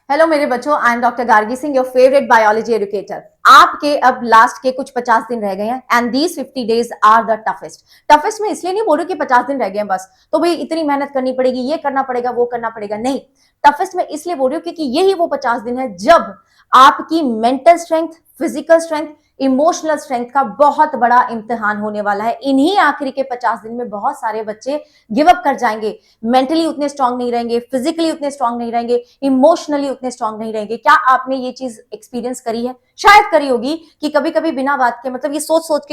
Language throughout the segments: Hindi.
हेलो मेरे बच्चों, I am doctor Gargi Singh, your favourite biology educator. आपके अब लास्ट के कुछ 50 दिन रह गए हैं and these 50 days are the toughest. Toughest में इसलिए नहीं बोल रही कि 50 दिन रह गए हैं बस तो भाई इतनी मेहनत करनी पड़ेगी, ये करना पड़ेगा, वो करना पड़ेगा, नहीं। टफेस्ट में इसलिए बोल रही हूँ क्योंकि यही वो 50 दिन है जब आपकी mental strength, physical strength, emotional strength का बहुत बड़ा इम्तिहान होने वाला है। इन्हीं आखिरी के 50 दिन में बहुत सारे बच्चे गिव अप कर जाएंगे, मेंटली उतने स्ट्रांग नहीं रहेंगे, फिजिकली उतने स्ट्रांग नहीं रहेंगे, इमोशनली उतने स्ट्रांग नहीं रहेंगे। क्या आपने ये चीज एक्सपीरियंस करी है? शायद करी होगी कि कभी कभी बिना बात के, मतलब ये सोच सोच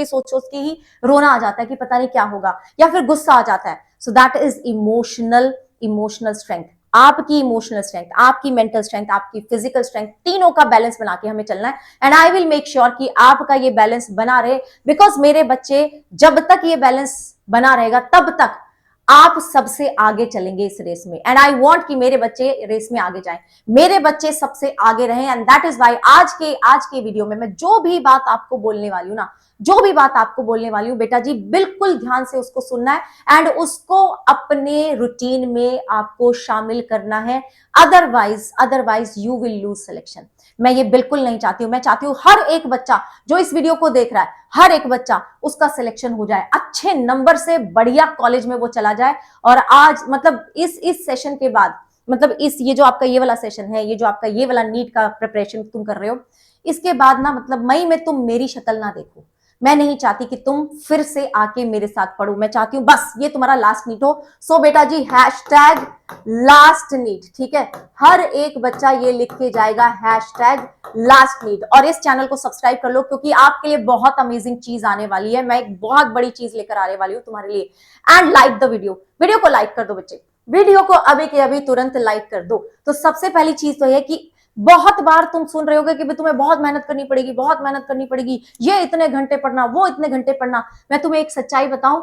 के ही रोना आ जाता है कि पता नहीं क्या होगा, या फिर गुस्सा आ जाता है। So that is emotional strength. आपकी इमोशनल स्ट्रेंथ, आपकी मेंटल स्ट्रेंथ, आपकी फिजिकल स्ट्रेंथ, तीनों का बैलेंस बना के हमें चलना है। And I will make sure कि आपका ये बैलेंस बना रहे, बिकॉज मेरे बच्चे, जब तक ये बैलेंस बना रहेगा तब तक आप सबसे आगे चलेंगे इस रेस में। एंड आई वॉन्ट कि मेरे बच्चे रेस में आगे जाएं, मेरे बच्चे सबसे आगे रहें। एंड दैट इज वाई आज के वीडियो में मैं जो भी बात आपको बोलने वाली हूं ना, जो भी बात आपको बोलने वाली हूं, बेटा जी बिल्कुल ध्यान से उसको सुनना है एंड उसको अपने रूटीन में आपको शामिल करना है। Otherwise you will lose selection. मैं ये बिल्कुल नहीं चाहती हूं। मैं चाहती हूं हर एक बच्चा जो इस वीडियो को देख रहा है, हर एक बच्चा उसका सिलेक्शन हो जाए, अच्छे नंबर से बढ़िया कॉलेज में वो चला जाए। और आज मतलब इस सेशन के बाद, मतलब ये जो आपका ये वाला सेशन है, ये जो आपका ये वाला नीट का प्रिपरेशन तुम कर रहे हो, इसके बाद ना मतलब मई में तुम मेरी शक्ल ना देखो। मैं नहीं चाहती कि तुम फिर से आके मेरे साथ पढ़ो। मैं चाहती हूं बस ये तुम्हारा लास्ट नीट हो। सो बेटा जी हैशटैग लास्ट नीट, ठीक है? हर एक बच्चा ये लिख के जाएगा हैशटैग लास्ट नीट, और इस चैनल को सब्सक्राइब कर लो क्योंकि आपके लिए बहुत अमेजिंग चीज आने वाली है। मैं एक बहुत बड़ी चीज लेकर आने वाली हूं तुम्हारे लिए। एंड लाइक द वीडियो को लाइक कर दो बच्चे, वीडियो को अभी के अभी तुरंत लाइक कर दो। तो सबसे पहली चीज तो यह कि बहुत बार तुम सुन रहे होगे कि तुम्हें बहुत मेहनत करनी पड़ेगी, बहुत मेहनत करनी पड़ेगी, ये इतने घंटे पढ़ना, वो इतने घंटे पढ़ना। मैं तुम्हें एक सच्चाई बताऊं,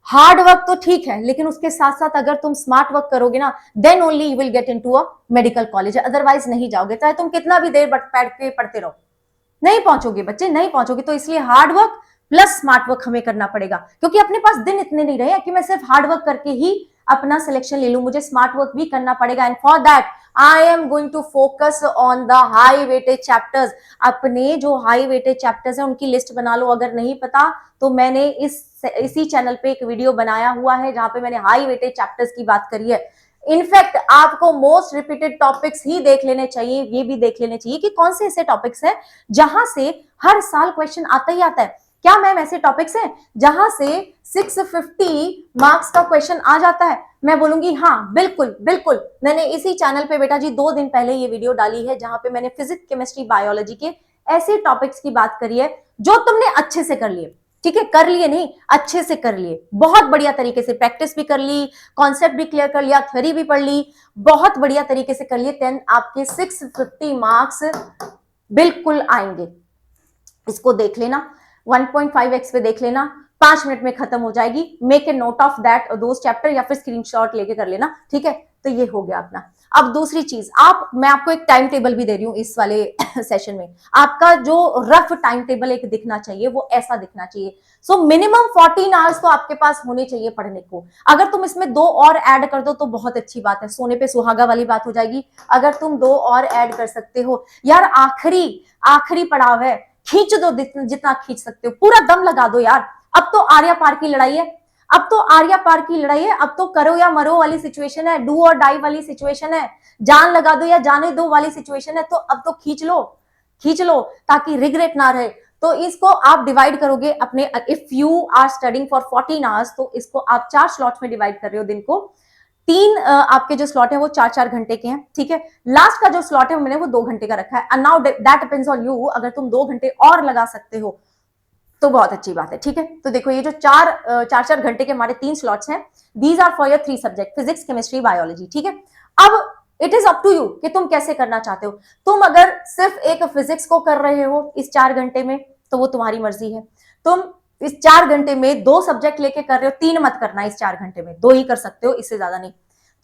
हार्ड वर्क तो ठीक है, लेकिन उसके साथ साथ अगर तुम स्मार्ट वर्क करोगे ना, then only you will get into a medical college. Otherwise नहीं जाओगे, चाहे तुम कितना भी देर बैठ के पढ़ते रहो, नहीं पहुंचोगे बच्चे, नहीं पहुंचोगे। तो इसलिए hard work plus smart work हमें करना पड़ेगा, क्योंकि अपने पास दिन इतने नहीं रहे कि मैं सिर्फ हार्ड वर्क करके ही अपना सिलेक्शन ले लूं, मुझे स्मार्ट वर्क भी करना पड़ेगा। And for that I am going to focus on the high weightage chapters. अपने जो हाई वेटेज चैप्टर्स है उनकी लिस्ट बना लो। अगर नहीं पता तो मैंने इसी चैनल पे एक वीडियो बनाया हुआ है जहां पे मैंने हाई वेटेज चैप्टर्स की बात करी है। इनफैक्ट आपको मोस्ट रिपीटेड टॉपिक्स ही देख लेने चाहिए, ये भी देख लेने चाहिए कि कौन से ऐसे टॉपिक्स हैं जहां से हर साल क्वेश्चन आता ही आता है। क्या मैम ऐसे टॉपिक्स हैं जहां से 650 मार्क्स का क्वेश्चन आ जाता है? मैं बोलूंगी हाँ, बिल्कुल बिल्कुल। मैंने इसी चैनल पे बेटा जी 2 दिन पहले ये वीडियो डाली है जहां पे मैंने फिजिक्स, केमिस्ट्री, बायोलॉजी के ऐसे टॉपिक्स की बात करी है जो तुमने अच्छे से कर लिए, ठीक है? कर लिए नहीं, अच्छे से कर लिए, बहुत बढ़िया तरीके से प्रैक्टिस भी कर ली, कॉन्सेप्ट भी क्लियर कर लिया, थ्योरी भी पढ़ ली, बहुत बढ़िया तरीके से कर लिए। देन आपके 650 मार्क्स बिल्कुल आएंगे। इसको देख लेना, 1.5x पे देख लेना, 5 मिनट में खत्म हो जाएगी। Make a note of that those chapter, या फिर स्क्रीनशॉट लेके कर लेना, ठीक है? तो ये हो गया अपना। अब दूसरी चीज, मैं आपको एक टाइम टेबल भी दे रही हूं इस वाले सेशन में। आपका जो रफ टाइम टेबल एक दिखना चाहिए, वो ऐसा दिखना चाहिए। सो मिनिमम 14 आवर्स तो आपके पास होने चाहिए पढ़ने को। अगर तुम इसमें 2 और ऐड कर दो तो बहुत अच्छी बात है, सोने पे सुहागा वाली बात हो जाएगी। अगर तुम 2 और ऐड कर सकते हो, यार आखिरी पड़ाव है, खींच दो जितना खींच सकते हो, पूरा दम लगा दो यार। अब तो आर्या पार की लड़ाई है, अब तो आर्या पार की लड़ाई है, अब तो करो या मरो वाली सिचुएशन है, डू और डाई वाली सिचुएशन है, जान लगा दो या जाने दो वाली सिचुएशन है। तो अब तो खींच लो ताकि रिग्रेट ना रहे। तो इसको आप डिवाइड करोगे अपने, if you are studying for 14 hours तो इसको आप 4 स्लॉट्स में डिवाइड कर रहे हो दिन को। 3 आपके जो स्लॉट है वो 4-4 घंटे के हैं, ठीक है? लास्ट का जो स्लॉट है मैंने वो 2 घंटे का रखा है। Now that depends on you, अगर तुम 2 घंटे और लगा सकते हो तो बहुत अच्छी बात है, ठीक है? तो देखो ये जो 4 घंटे के हमारे 3 स्लॉट्स हैं, these are for your 3 subject, physics, chemistry, biology, ठीक है? अब it is up to you कि तुम कैसे करना चाहते हो। तुम अगर सिर्फ एक फिजिक्स को कर रहे हो इस 4 घंटे में तो वो तुम्हारी मर्जी है। तुम इस 4 घंटे में 2 सब्जेक्ट लेके कर रहे हो, 3 मत करना इस 4 घंटे में, 2 ही कर सकते हो, इससे ज्यादा नहीं।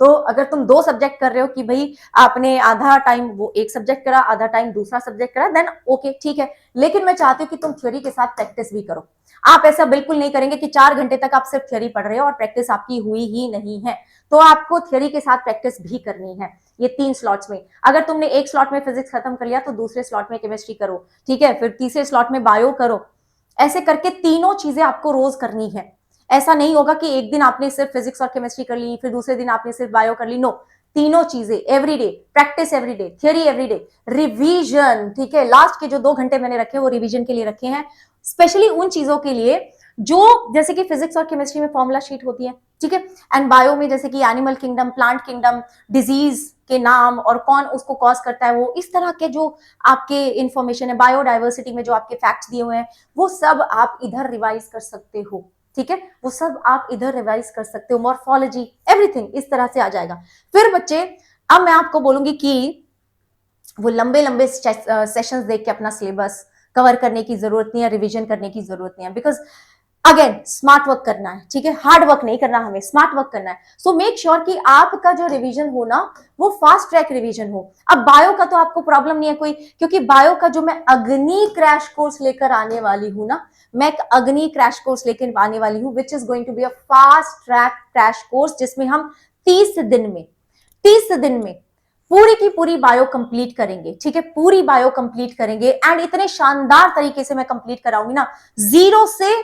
तो अगर तुम 2 सब्जेक्ट कर रहे हो कि भाई आपने आधा टाइम वो एक सब्जेक्ट करा, आधा टाइम दूसरा सब्जेक्ट करा, देन ओके ठीक है, लेकिन मैं चाहती हूँ कि तुम थ्योरी के साथ प्रैक्टिस भी करो। आप ऐसा बिल्कुल नहीं करेंगे कि 4 घंटे तक आप सिर्फ थ्योरी पढ़ रहे हो और प्रैक्टिस आपकी हुई ही नहीं है। तो आपको थ्योरी के साथ प्रैक्टिस भी करनी है। ये 3 स्लॉट्स में, अगर तुमने एक स्लॉट में फिजिक्स खत्म कर लिया तो दूसरे स्लॉट में केमिस्ट्री करो, ठीक है, फिर तीसरे स्लॉट में बायो करो। ऐसे करके तीनों चीजें आपको रोज करनी है। ऐसा नहीं होगा कि एक दिन आपने सिर्फ फिजिक्स और केमिस्ट्री कर ली, फिर दूसरे दिन आपने सिर्फ बायो कर ली। नो, तीनों चीजें everyday, practice everyday, theory everyday, revision, ठीक है। लास्ट के जो 2 घंटे मैंने रखे वो रिवीजन के लिए रखे हैं, स्पेशली उन चीजों के लिए जो जैसे कि फिजिक्स और केमिस्ट्री में फॉर्मूला शीट होती है, ठीक है, एंड बायो में जैसे कि animal kingdom, plant kingdom, disease के नाम और कौन उसको कॉज करता है, वो इस तरह के जो आपके इंफॉर्मेशन है, बायोडाइवर्सिटी में जो आपके फैक्ट्स दिए हुए हैं, वो सब आप इधर रिवाइज कर सकते हो, ठीक है, वो सब आप इधर रिवाइज कर सकते हो। मॉर्फोलॉजी, एवरीथिंग इस तरह से आ जाएगा। फिर बच्चे, अब मैं आपको बोलूंगी कि वो लंबे लंबे सेशंस देख के अपना सिलेबस कवर करने की जरूरत नहीं है, रिवीजन करने की जरूरत नहीं है, बिकॉज अगेन स्मार्ट वर्क करना है, ठीक है, हार्ड वर्क नहीं करना, हमें स्मार्ट वर्क करना है। सो मेक श्योर कि आपका जो रिवीजन हो ना वो फास्ट ट्रैक रिवीजन हो। अब बायो का तो आपको प्रॉब्लम नहीं है कोई, क्योंकि बायो का जो मैं अग्नि क्रैश कोर्स लेकर आने वाली हूं ना, मैं एक अग्नि क्रैश कोर्स लेकर आने वाली हूं, which is going to be a fast track crash course, जिसमें हम 30 दिन में पूरी की पूरी बायो कंप्लीट करेंगे, ठीक है, पूरी बायो कंप्लीट करेंगे। एंड इतने शानदार तरीके से मैं कंप्लीट कराऊंगी ना, जीरो से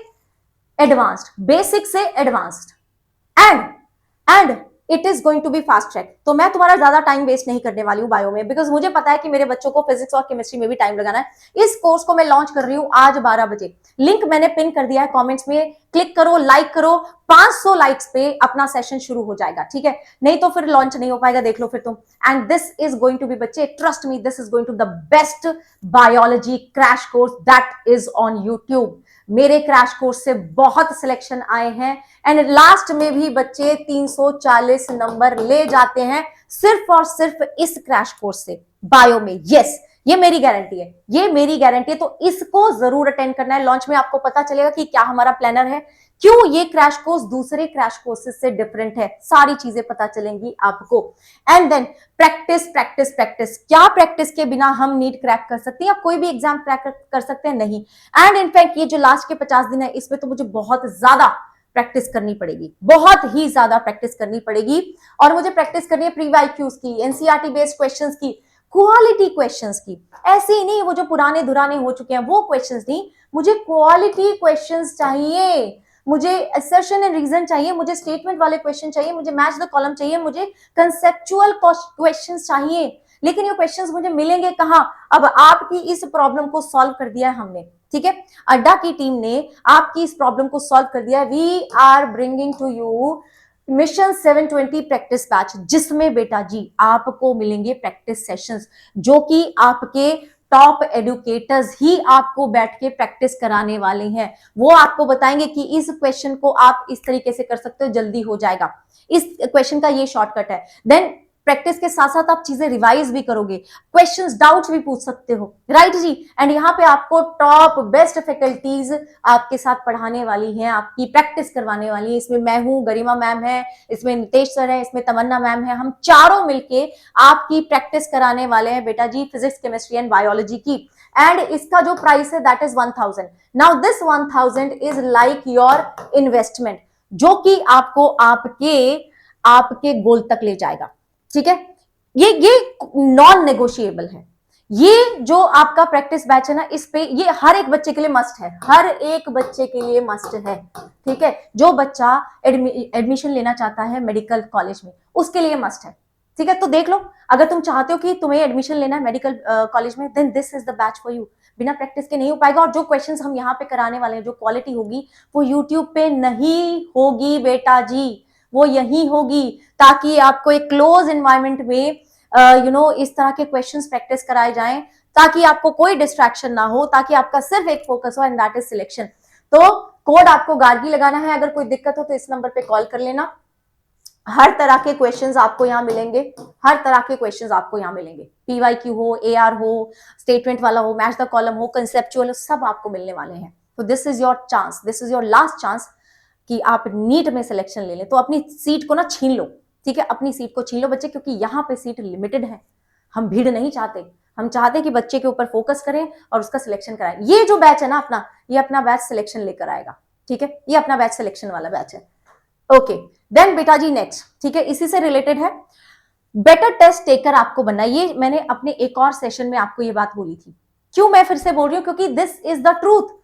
एडवांस्ड, बेसिक से advanced, and and it is going to be fast track. तो मैं तुम्हारा ज्यादा टाइम वेस्ट नहीं करने वाली हूं बायो में, बिकॉज मुझे पता है कि मेरे बच्चों को फिजिक्स और केमिस्ट्री में भी टाइम लगाना है। इस कोर्स को मैं लॉन्च कर रही हूं आज 12 बजे, लिंक मैंने पिन कर दिया है कमेंट्स में, क्लिक करो, लाइक करो, 500 लाइक्स पे अपना सेशन शुरू हो जाएगा, ठीक है, नहीं तो फिर लॉन्च नहीं हो पाएगा, देख लो फिर तुम। And this is going to be, बच्चे trust me, this is going to the best biology crash course that is on YouTube. मेरे क्रैश कोर्स से बहुत सिलेक्शन आए हैं, एंड लास्ट में भी बच्चे 340 नंबर ले जाते हैं सिर्फ और सिर्फ इस क्रैश कोर्स से बायो में। यस, ये मेरी गारंटी है, ये मेरी गारंटी है। तो इसको जरूर अटेंड करना है। लॉन्च में आपको पता चलेगा कि क्या हमारा प्लानर है, क्यों ये क्रैश कोर्स दूसरे क्रैश कोर्सेज से डिफरेंट है, सारी चीजें पता चलेंगी आपको। And then practice practice practice, क्या प्रैक्टिस के बिना हम नीट क्रैक कर सकते हैं या कोई भी एग्जाम क्रैक कर सकते हैं? नहीं। एंड इनफैक्ट ये जो लास्ट के 50 दिन है, इसमें तो मुझे बहुत ज्यादा प्रैक्टिस करनी पड़ेगी, बहुत ही ज्यादा प्रैक्टिस करनी पड़ेगी। और मुझे प्रैक्टिस करनी है प्री वाईक्यूज की, एनसीईआरटी बेस्ड क्वेश्चंस की, क्वालिटी क्वेश्चंस की। ऐसे ही नहीं वो जो पुराने दुराने हो चुके हैं वो क्वेश्चंस नहीं, मुझे क्वालिटी क्वेश्चंस चाहिए, मुझे असर्शन एंड रीजन चाहिए, मुझे स्टेटमेंट वाले क्वेश्चन चाहिए, मुझे मैच द कॉलम चाहिए, मुझे कंसेप्चुअल क्वेश्चंस चाहिए। लेकिन ये क्वेश्चंस मुझे मिलेंगे कहां? अब आपकी इस प्रॉब्लम को सॉल्व कर दिया है हमने, ठीक है, अड्डा की टीम ने आपकी इस प्रॉब्लम को सॉल्व कर दिया है। We are bringing to you mission 720 practice batch, जिसमें बेटा जी आपको मिलेंगे प्रैक्टिस सेशंस, जो कि आपके टॉप एडुकेटर्स ही आपको बैठ के प्रैक्टिस कराने वाले हैं। वो आपको बताएंगे कि इस क्वेश्चन को आप इस तरीके से कर सकते हो, जल्दी हो जाएगा, इस क्वेश्चन का ये शॉर्टकट है। देन प्रैक्टिस के साथ साथ आप चीजें रिवाइज भी करोगे, क्वेश्चंस डाउट्स भी पूछ सकते हो, राइट जी। एंड यहाँ पे आपको टॉप बेस्ट फैकल्टीज आपके साथ पढ़ाने वाली हैं, आपकी प्रैक्टिस करवाने वाली है। इसमें मैं हूं, गरिमा मैम है, इसमें नितेश सर है, इसमें तमन्ना मैम है, हम चारों मिलके आपकी प्रैक्टिस कराने वाले हैं बेटा जी, फिजिक्स केमिस्ट्री एंड बायोलॉजी की। एंड इसका जो प्राइस है that is 1000। Now this 1000 is like your investment, जो कि आपको आपके गोल तक ले जाएगा, ठीक है। ये नॉन नेगोशिएबल है। ये जो आपका प्रैक्टिस बैच है ना, इस पे ये हर एक बच्चे के लिए मस्ट है, हर एक बच्चे के लिए मस्ट है, ठीक है। जो बच्चा एडमिशन लेना चाहता है मेडिकल कॉलेज में, उसके लिए मस्ट है, ठीक है। तो देख लो, अगर तुम चाहते हो कि तुम्हें एडमिशन लेना है मेडिकल कॉलेज में, then this is the batch for you. बिना प्रैक्टिस के नहीं हो पाएगा। और जो क्वेश्चंस हम यहाँ पे कराने वाले हैं, जो क्वालिटी होगी, वो यूट्यूब पे नहीं होगी बेटा जी, वो यही होगी, ताकि आपको एक क्लोज एनवायरमेंट में इस तरह के क्वेश्चंस प्रैक्टिस कराए जाएं, ताकि आपको कोई डिस्ट्रैक्शन ना हो, ताकि आपका सिर्फ एक फोकस हो, एंड दैट इज सिलेक्शन। तो कोड आपको गार्गी लगाना है। अगर कोई दिक्कत हो तो इस नंबर पे कॉल कर लेना। हर तरह के क्वेश्चंस आपको यहाँ मिलेंगे, हर तरह के क्वेश्चंस आपको यहाँ मिलेंगे, पीवाईक्यू हो, एआर हो, स्टेटमेंट वाला हो, मैच द कॉलम हो, कंसेप्चुअल हो, सब आपको मिलने वाले हैं। तो this is your chance, this is your last chance कि आप नीट में सिलेक्शन ले लें। तो अपनी सीट को ना छीन लो, ठीक है, अपनी सीट को छीन लो बच्चे, क्योंकि यहाँ पे सीट लिमिटेड है। हम भीड़ नहीं चाहते, हम चाहते कि बच्चे के ऊपर फोकस करें और उसका सिलेक्शन कराएं। ये जो बैच है ना अपना, ये अपना बैच सिलेक्शन लेकर आएगा, ठीक है, ये अपना बैच सिलेक्शन वाला बैच है। ओके, देन बेटा जी नेक्स्ट, ठीक है, इसी से रिलेटेड है, बेटर टेस्ट टेकर आपको बनना है। ये मैंने अपने एक और सेशन में आपको ये बात बोली थी। क्यों मैं फिर से बोल रही हूं? क्योंकि दिस इज द ट्रूथ।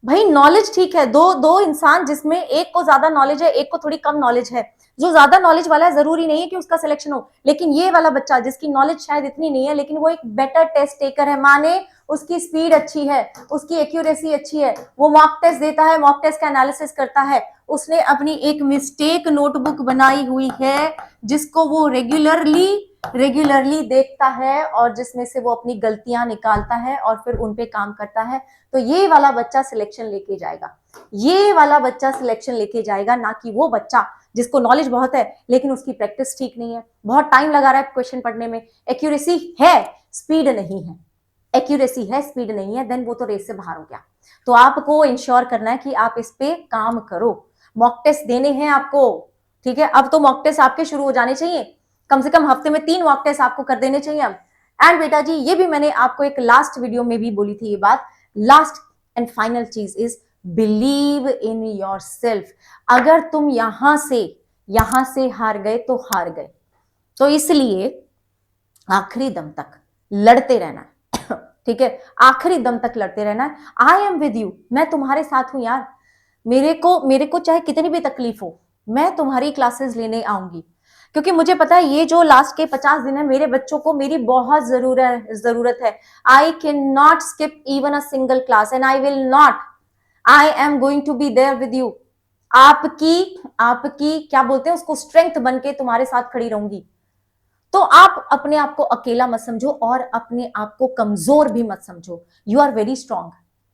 भाई नॉलेज ठीक है, दो दो इंसान जिसमें एक को ज्यादा नॉलेज है, एक को थोड़ी कम नॉलेज है, जो ज्यादा नॉलेज वाला है जरूरी नहीं है कि उसका सिलेक्शन हो। लेकिन ये वाला बच्चा जिसकी नॉलेज शायद इतनी नहीं है, लेकिन वो एक बेटर टेस्ट टेकर है, माने उसकी स्पीड अच्छी है, उसकी एक्यूरेसी अच्छी है, वो मॉक टेस्ट देता है, मॉक टेस्ट का एनालिसिस करता है, उसने अपनी एक मिस्टेक नोटबुक बनाई हुई है जिसको वो रेगुलरली देखता है और जिसमें से वो अपनी गलतियां निकालता है और फिर उन पे काम करता है। तो ये वाला बच्चा सिलेक्शन लेके जाएगा, ये वाला बच्चा सिलेक्शन लेके जाएगा, ना कि वो बच्चा जिसको नॉलेज बहुत है लेकिन उसकी प्रैक्टिस ठीक नहीं है, बहुत टाइम लगा रहा है क्वेश्चन पढ़ने में, एक्यूरेसी है स्पीड नहीं है, एक्यूरेसी है स्पीड नहीं है, देन वो तो रेस से बाहर हो गया। तो आपको इंश्योर करना है कि आप इस पे काम करो, मॉक टेस्ट देने हैं आपको, ठीक है। अब तो मॉक टेस्ट आपके शुरू हो जाने चाहिए, कम से कम हफ्ते में 3 मॉक टेस्ट आपको कर देने चाहिए अब। एंड बेटा जी ये भी मैंने आपको एक लास्ट वीडियो में भी बोली थी ये बात, लास्ट एंड फाइनल चीज is believe in your self. अगर तुम यहां से हार गए तो हार गए, तो इसलिए आखिरी दम तक लड़ते रहना है ठीक है, आखिरी दम तक लड़ते रहना है। आई एम विद यू, मैं तुम्हारे साथ हूं यार, मेरे को चाहे कितनी भी तकलीफ हो, मैं तुम्हारी क्लासेस लेने आऊंगी, क्योंकि मुझे पता है ये जो लास्ट के 50 दिन है मेरे बच्चों को मेरी बहुत जरूरत है। I can not skip even a single class and I will not, I am going to be there with you. आपकी क्या बोलते हैं उसको, स्ट्रेंथ बन के तुम्हारे साथ खड़ी रहूंगी। तो आप अपने आप को अकेला मत समझो और अपने आप को कमजोर भी मत समझो। You are very strong,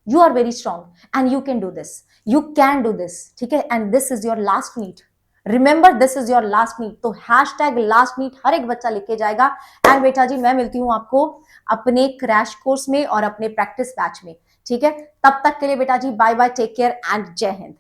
you are very strong and you can do this, you can do this, ठीक है। And this is your last meet, remember this is your last meet. तो हैशटैग लास्ट मीट हर एक बच्चा लिख के जाएगा। एंड बेटा जी मैं मिलती हूं आपको अपने क्रैश कोर्स में और अपने प्रैक्टिस बैच में, ठीक है। तब तक के लिए बेटा जी bye bye, take care and जय हिंद।